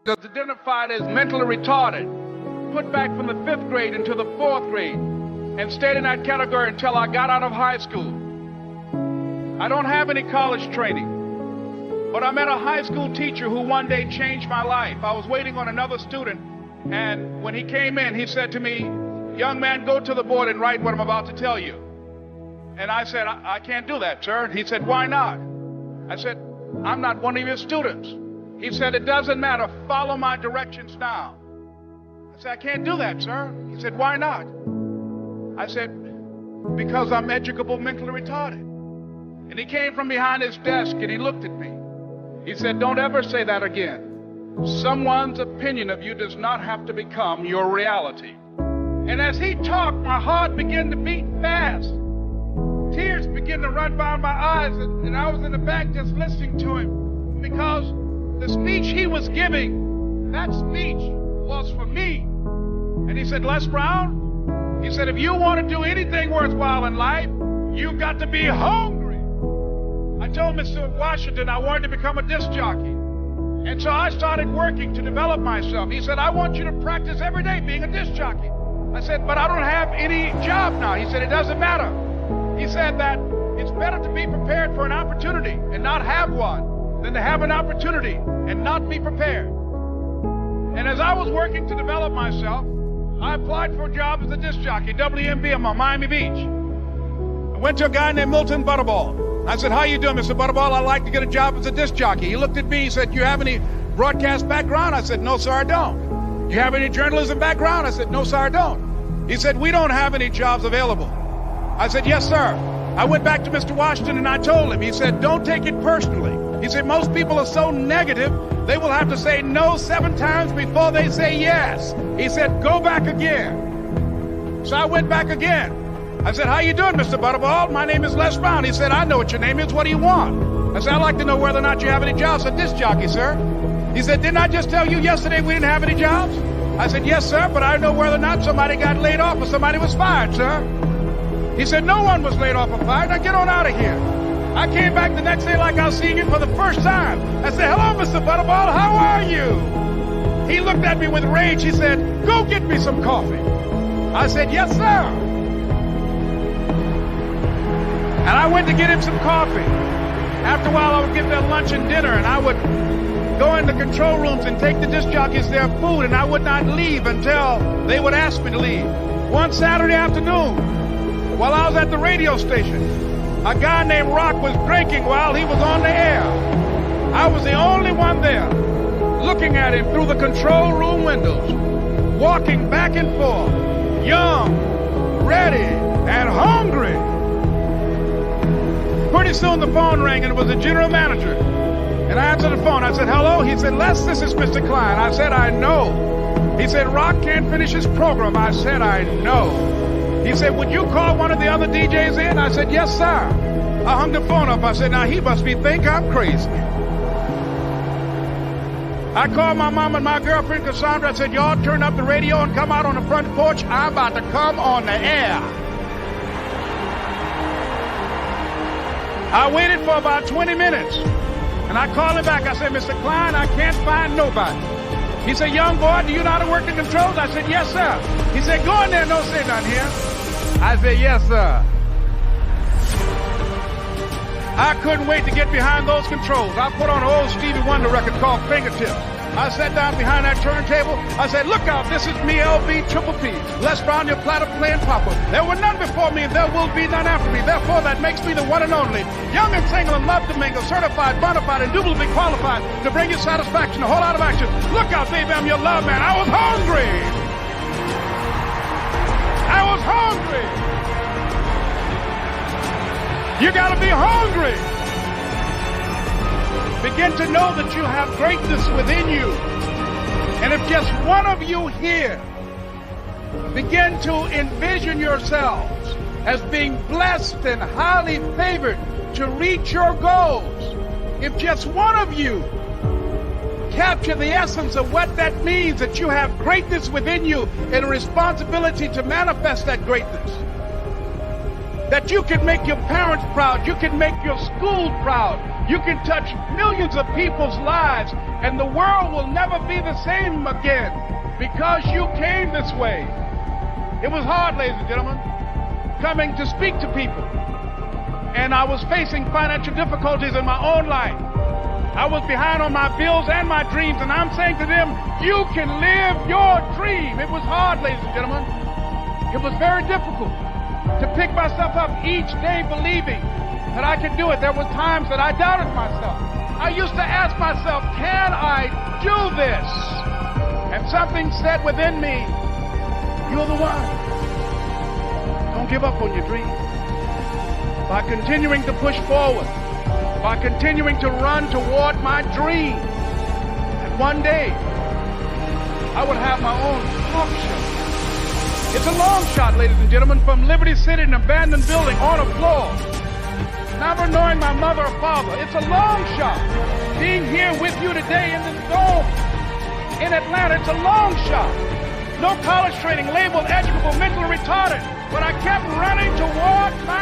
was identified as mentally retarded, put back from the 5th grade into the 4th grade, and stayed in that category until I got out of high school. I don't have any college training, but I met a high school teacher who one day changed my life. I was waiting on another student, and when he came in, he said to me, "Young man, go to the board and write what I'm about to tell you." And I said, I can't do that, sir. He said, "Why not?" I said, "I'm not one of your students." He said, "It doesn't matter. Follow my directions now." I said, "I can't do that, sir." He said, "Why not?" I said, "Because I'm educable mentally retarded." And he came from behind his desk and he looked at me. He said, "Don't ever say that again. Someone's opinion of you does not have to become your reality." And as he talked, my heart began to beat fast. Tears began to run down my eyes, and I was in the back just listening to him, because the speech he was giving, that speech was for me. And he said, "Les Brown," he said, "if you want to do anything worthwhile in life, you've got to be hungry." I told Mr. Washington I wanted to become a disc jockey. And so I started working to develop myself. He said, "I want you to practice every day being a disc jockey." I said, "But I don't have any job now." He said, "It doesn't matter." He said that it's better to be prepared for an opportunity and not have one than to have an opportunity and not be prepared. And as I was working to develop myself, I applied for a job as a disc jockey, WMBM on Miami Beach. I went to a guy named Milton Butterball. I said, "How you doing, Mr. Butterball? I'd like to get a job as a disc jockey." He looked at me, he said, "You have any broadcast background?" I said, "No, sir, I don't." "You have any journalism background?" I said, "No, sir, I don't." He said, "We don't have any jobs available." I said, "Yes, sir." I went back to Mr. Washington and I told him. He said, "Don't take it personally." He said, "Most people are so negative, they will have to say no 7 times before they say yes." He said, "Go back again." So I went back again. I said, "How you doing, Mr. Butterball? My name is Les Brown." He said, "I know what your name is. What do you want?" I said, "I'd like to know whether or not you have any jobs as a disc jockey, sir." He said, "Didn't I just tell you yesterday we didn't have any jobs?" I said, "Yes, sir, but I know whether or not somebody got laid off or somebody was fired, sir." He said, "No one was laid off or fired. Now get on out of here." I came back the next day like I was seeing him for the first time. I said, "Hello, Mr. Butterball, how are you?" He looked at me with rage. He said, "Go get me some coffee." I said, "Yes, sir." And I went to get him some coffee. After a while, I would get their lunch and dinner, and I would go in the control rooms and take the disc jockeys their food, and I would not leave until they would ask me to leave. One Saturday afternoon, while I was at the radio station, a guy named Rock was drinking while he was on the air. I was the only one there, looking at him through the control room windows, walking back and forth, young, ready, and hungry. Pretty soon the phone rang, and it was the general manager. And I answered the phone. I said, "Hello?" He said, "Les, this is Mr. Klein." I said, "I know." He said, "Rock can't finish his program." I said, "I know." He said, "Would you call one of the other DJs in?" I said, "Yes, sir." I hung the phone up. I said, "Now he must think I'm crazy." I called my mom and my girlfriend Cassandra. I said, "Y'all turn up the radio and come out on the front porch. I'm about to come on the air." I waited for about 20 minutes, and I called him back. I said, "Mr. Klein, I can't find nobody." He said, "Young boy, do you know how to work the controls?" I said, "Yes, sir." He said, "Go in there and don't say nothing here." I said, "Yes, sir." I couldn't wait to get behind those controls. I put on an old Stevie Wonder record called Fingertips. I sat down behind that turntable. I said, "Look out, this is me, LB Triple P. Les Brown, your platter playing papa. There were none before me, and there will be none after me. Therefore, that makes me the one and only. Young and single and love to mingle, certified, bona fide, indubitably qualified to bring you satisfaction, a whole lot of action. Look out, baby, I'm your love man." I was hungry. I was hungry. You gotta be hungry. Begin to know that you have greatness within you. And if just one of you here begin to envision yourselves as being blessed and highly favored to reach your goals, if just one of you capture the essence of what that means, that you have greatness within you and a responsibility to manifest that greatness, that you can make your parents proud, you can make your school proud, you can touch millions of people's lives, and the world will never be the same again because you came this way. It was hard, ladies and gentlemen, coming to speak to people. And I was facing financial difficulties in my own life. I was behind on my bills and my dreams, and I'm saying to them, you can live your dream. It was hard, ladies and gentlemen. It was very difficult to pick myself up each day believing that I could do it. There were times that I doubted myself. I used to ask myself, can I do this? And something said within me, you're the one. Don't give up on your dream. By continuing to push forward, by continuing to run toward my dream, and one day I would have my own talk show. It's a long shot, ladies and gentlemen, from Liberty City, an abandoned building on a floor, never knowing my mother or father. It's a long shot. Being here with you today in this dome in Atlanta, it's a long shot. No college training, labeled educable, mentally retarded, but I kept running toward my